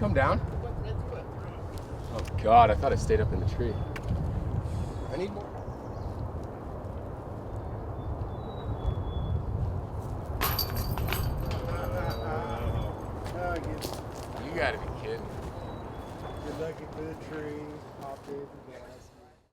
come down? Oh God, I thought I stayed up in the tree. I need more. You gotta be kidding. You're looking for the tree, popped in the gas.